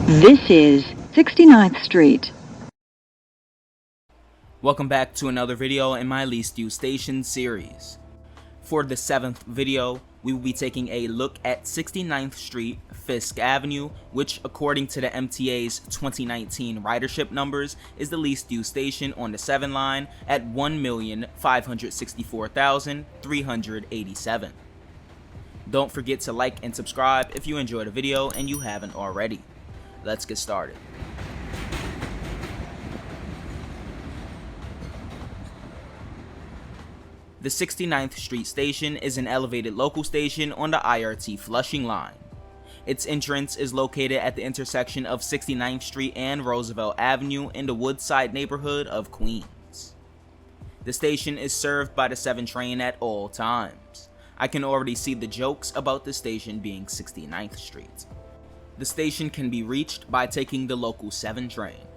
This is 69th Street. Welcome back to another video in my least used station series. For the 7th video, we will be taking a look at 69th Street, Fisk Avenue, which according to the MTA's 2019 ridership numbers is the least used station on the 7 line at 1,564,387. Don't forget to like and subscribe if you enjoyed the video and you haven't already. Let's get started. The 69th Street station is an elevated local station on the IRT Flushing line. Its entrance is located at the intersection of 69th Street and Roosevelt Avenue in the Woodside neighborhood of Queens. The station is served by the 7 train at all times. I can already see the jokes about the station being 69th Street. The station can be reached by taking the local 7 train.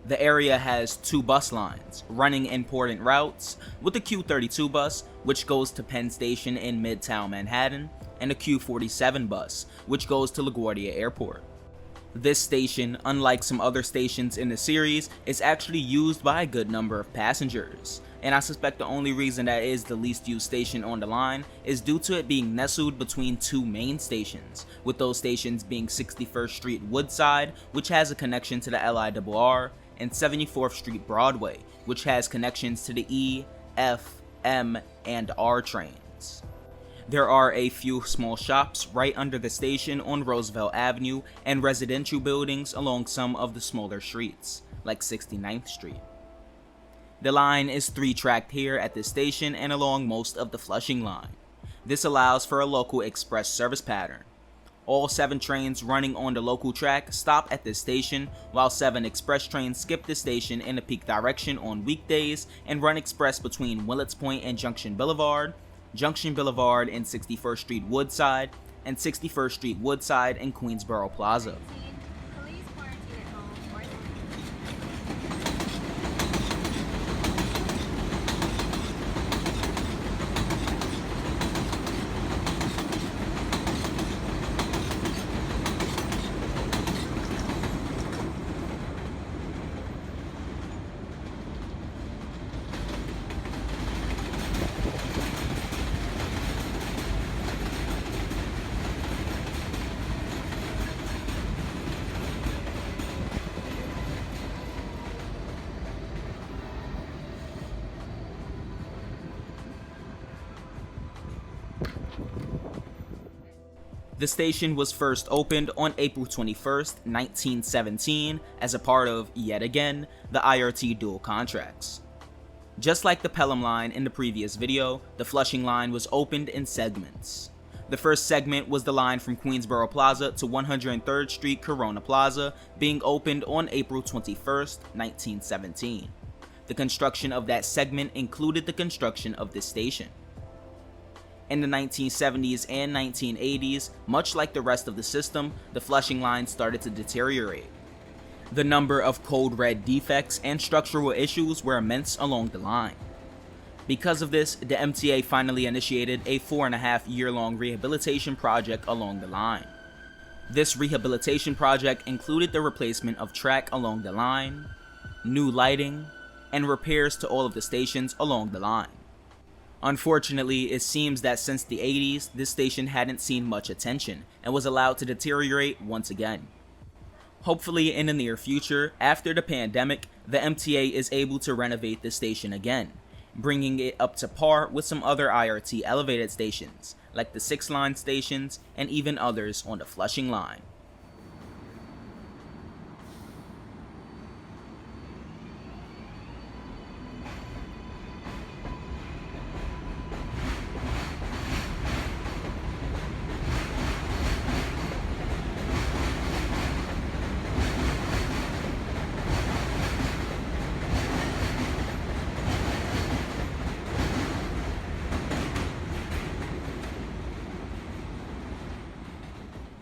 The area has 2 bus lines running important routes, with the Q32 bus, which goes to Penn Station in Midtown Manhattan, and the Q47 bus, which goes to LaGuardia Airport. This station, unlike some other stations in the series, is actually used by a good number of passengers, and I suspect the only reason that it is the least used station on the line is due to it being nestled between 2 main stations, with those stations being 61st Street Woodside, which has a connection to the LIRR, and 74th Street Broadway, which has connections to the E, F, M, and R trains. There are a few small shops right under the station on Roosevelt Avenue and residential buildings along some of the smaller streets, like 69th Street. The line is 3-tracked here at this station and along most of the Flushing line. This allows for a local express service pattern. All 7 trains running on the local track stop at this station, while 7 express trains skip the station in the peak direction on weekdays and run express between Willets Point and Junction Boulevard and 61st Street Woodside, and 61st Street Woodside and Queensboro Plaza. The station was first opened on April 21st, 1917 as a part of, yet again, the IRT dual contracts. Just like the Pelham line in the previous video, the Flushing line was opened in segments. The first segment was the line from Queensboro Plaza to 103rd Street Corona Plaza, being opened on April 21st, 1917. The construction of that segment included the construction of this station. In the 1970s and 1980s, much like the rest of the system, the Flushing line started to deteriorate. The number of code red defects and structural issues were immense along the line. Because of this, the MTA finally initiated a 4.5-year-long rehabilitation project along the line. This rehabilitation project included the replacement of track along the line, new lighting, and repairs to all of the stations along the line. Unfortunately, it seems that since the 80s, this station hadn't seen much attention and was allowed to deteriorate once again. Hopefully in the near future, after the pandemic, the MTA is able to renovate the station again, bringing it up to par with some other IRT elevated stations, like the 6 line stations and even others on the Flushing line.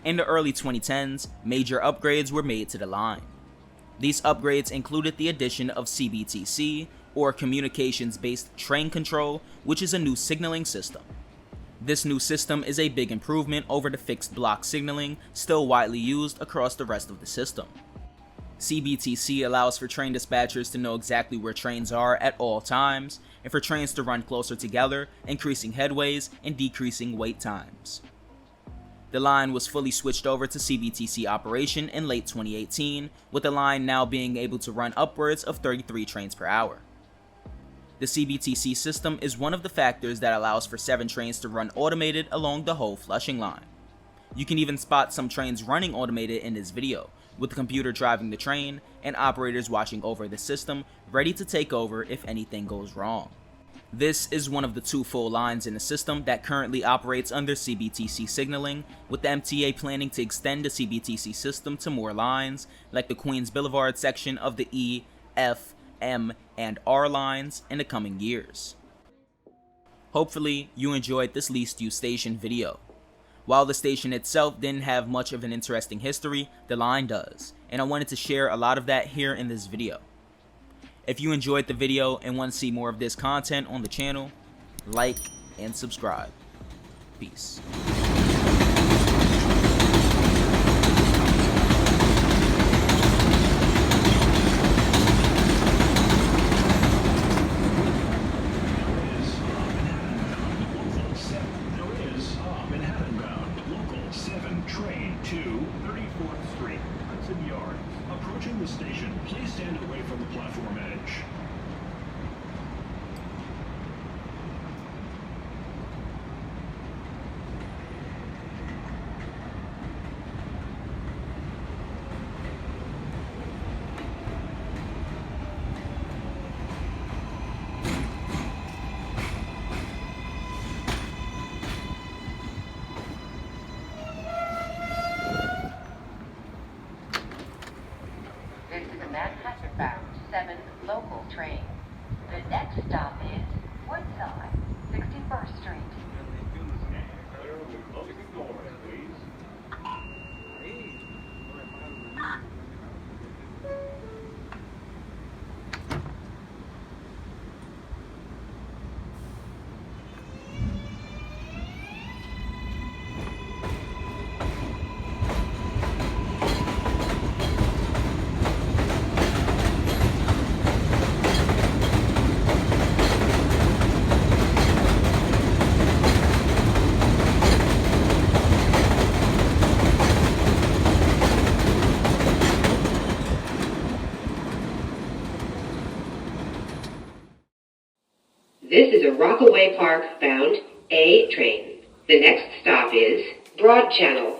In the early 2010s, major upgrades were made to the line. These upgrades included the addition of CBTC, or Communications-Based Train Control, which is a new signaling system. This new system is a big improvement over the fixed block signaling still widely used across the rest of the system. CBTC allows for train dispatchers to know exactly where trains are at all times, and for trains to run closer together, increasing headways and decreasing wait times. The line was fully switched over to CBTC operation in late 2018, with the line now being able to run upwards of 33 trains per hour. The CBTC system is one of the factors that allows for 7 trains to run automated along the whole Flushing line. You can even spot some trains running automated in this video, with the computer driving the train and operators watching over the system, ready to take over if anything goes wrong. This is one of the 2 full lines in the system that currently operates under CBTC signaling, with the MTA planning to extend the CBTC system to more lines, like the Queens Boulevard section of the E, F, M, and R lines in the coming years. Hopefully, you enjoyed this least used station video. While the station itself didn't have much of an interesting history, the line does, and I wanted to share a lot of that here in this video. If you enjoyed the video and want to see more of this content on the channel, like and subscribe. Peace. Train to 34th Street, Hudson Yard. Approaching the station, please stand away from the platform edge. This is a Manhattan-bound 7 local train. The next stop is Woodside, 61st Street. This is a Rockaway Park bound A train. The next stop is Broad Channel,